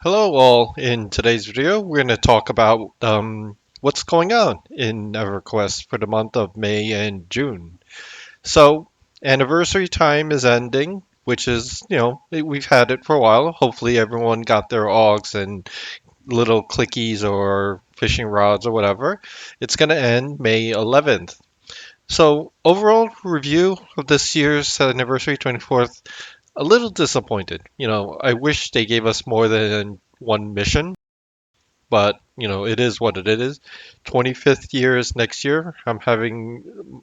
Hello all. In today's video, we're going to talk about what's going on in EverQuest for the month of May and June. So, anniversary time is ending, which is, we've had it for a while. Hopefully everyone got their augs and little clickies or fishing rods or whatever. It's going to end May 11th. So, overall review of this year's anniversary 24th, a little disappointed. I wish they gave us more than one mission, but it is what it is. 25th year is next year. I'm having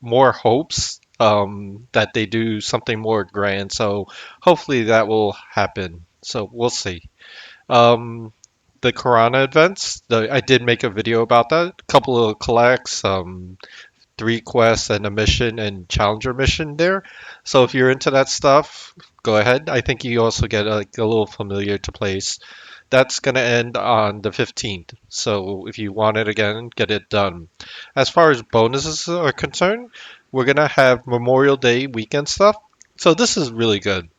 more hopes that they do something more grand. So hopefully that will happen. So we'll see. Um, the Karana events, I did make a video about that. A couple of collects, three quests and a mission and challenger mission there. So if you're into that stuff, go ahead. I think you also get like a little familiar to place. That's going to end on the 15th. So if you want it again, get it done. As far as bonuses are concerned, we're going to have Memorial Day weekend stuff. So this is really good.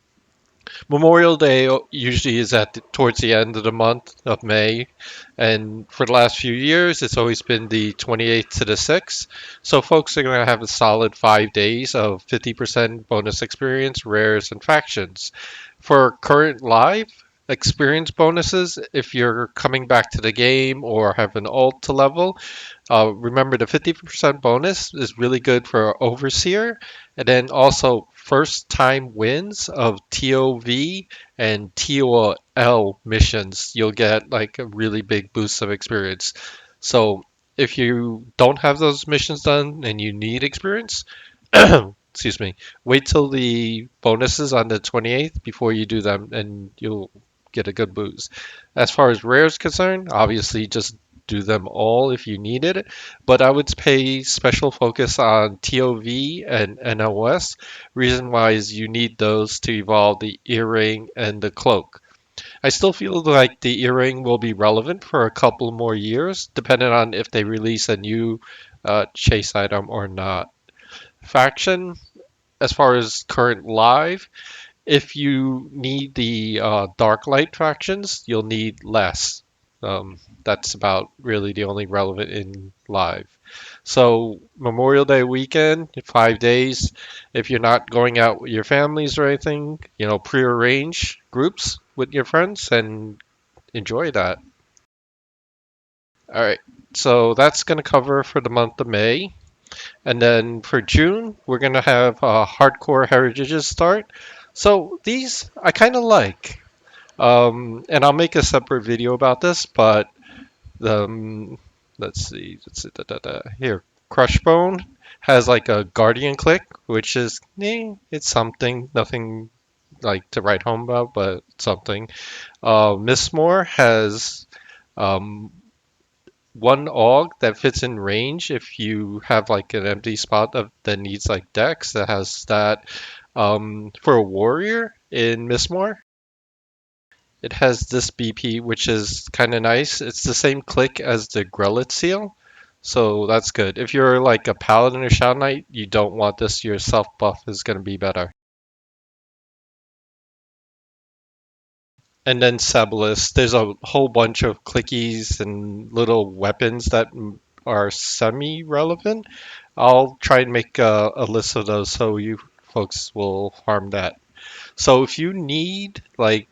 Memorial Day usually is towards the end of the month of May, and for the last few years, it's always been the 28th to the 6th. So folks are going to have a solid 5 days of 50% bonus experience, rares, and factions. For current live experience bonuses, if you're coming back to the game or have an alt to level, remember the 50% bonus is really good for Overseer, and then also first time wins of TOV and TOL missions. You'll get like a really big boost of experience. So if you don't have those missions done and you need experience, excuse me, wait till the bonuses on the 28th before you do them, and you'll get a good boost. As far as rare is concerned, obviously just do them all if you need it, but I would pay special focus on TOV and NOS. Reason why is you need those to evolve the earring and the cloak. I still feel like the earring will be relevant for a couple more years, depending on if they release a new chase item or not. Faction, as far as current live, if you need the dark light factions, you'll need less. That's about really the only relevant in live. So Memorial Day weekend, 5 days. If you're not going out with your families or anything, prearrange groups with your friends and enjoy that. All right. So that's going to cover for the month of May. And then for June, we're going to have hardcore heritages start. So these I kind of like. And I'll make a separate video about this, but let's see, here, Crushbone has like a Guardian click, which is, it's something, nothing like to write home about, but something. Mistmoore has um, one aug that fits in range if you have like an empty spot that needs like dex that has that. For a warrior in Mistmoore, it has this BP, which is kind of nice. It's the same click as the Grellet seal, so that's good. If you're like a paladin or shadow knight, you don't want this. Your self buff is going to be better. And then Sebillis, there's a whole bunch of clickies and little weapons that are semi-relevant. I'll try and make a list of those so you folks will farm that. So if you need like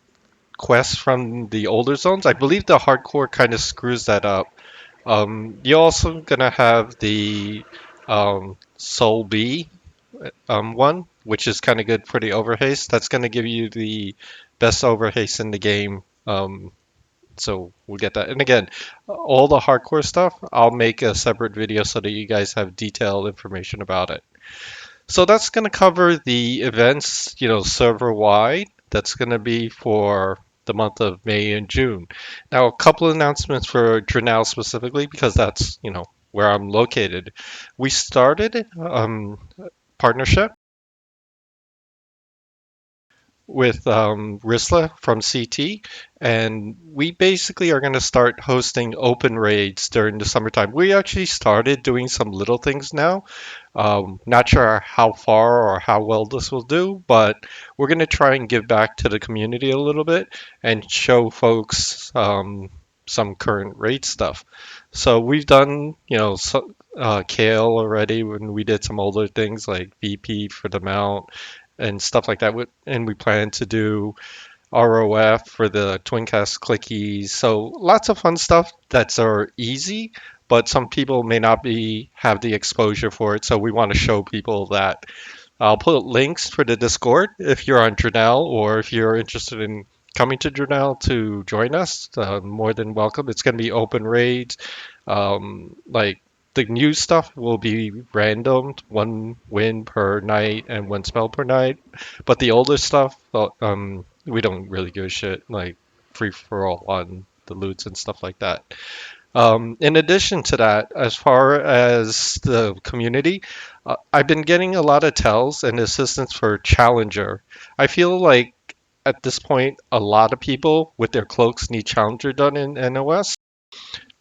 quests from the older zones, I believe the hardcore kind of screws that up. You're also gonna have the Soul B one, which is kind of good for the overhaste. That's gonna give you the best overhaste in the game. So we'll get that. And again, all the hardcore stuff, I'll make a separate video so that you guys have detailed information about it. So that's going to cover the events, server wide. That's going to be for the month of May and June. Now, a couple of announcements for Drenal specifically, because that's, where I'm located. We started partnership with Risla from CT, and we basically are going to start hosting open raids during the summertime. We actually started doing some little things now. Not sure how far or how well this will do, but we're going to try and give back to the community a little bit and show folks some current raid stuff. So we've done, Kale already when we did some older things like VP for the mount and stuff like that. And we plan to do ROF for the twin cast clickies. So lots of fun stuff that's are easy, but some people may not be have the exposure for it. So we want to show people that. I'll put links for the Discord if you're on Drenell or if you're interested in coming to Drenell to join us. More than welcome. It's going to be open raids. Like the new stuff will be random, one win per night and one spell per night. But the older stuff, we don't really give a shit. Like free for all on the loots and stuff like that. In addition to that, as far as the community, I've been getting a lot of tells and assistance for Challenger. I feel like at this point, a lot of people with their cloaks need Challenger done in NOS.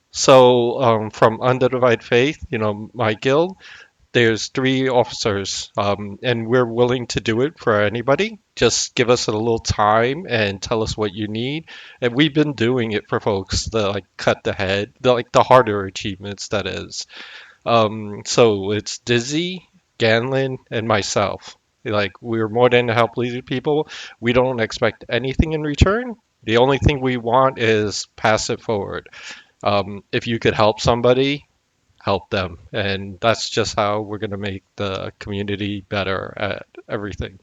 So, from Undivided Faith, my guild, there's 3 officers, and we're willing to do it for anybody. Just give us a little time and tell us what you need. And we've been doing it for folks that like cut the head, the harder achievements, that is. So it's Dizzy, Ganlin, and myself. Like we're more than to help lead people. We don't expect anything in return. The only thing we want is pass it forward. If you could help somebody, help them. And that's just how we're going to make the community better at everything.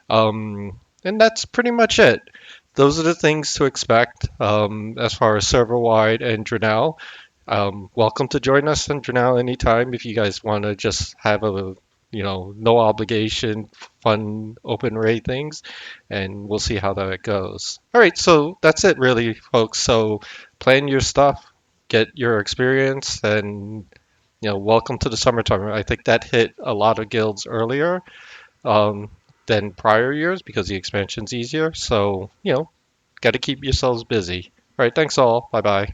And that's pretty much it. Those are the things to expect as far as server wide and Drenell. Welcome to join us in Drenell anytime if you guys want to just have no obligation, fun open raid things, and we'll see how that goes. All right, so that's it really, folks. So plan your stuff, get your experience, and welcome to the summertime. I think that hit a lot of guilds earlier um, than prior years because the expansion's easier. So, got to keep yourselves busy. All right, thanks all. Bye bye.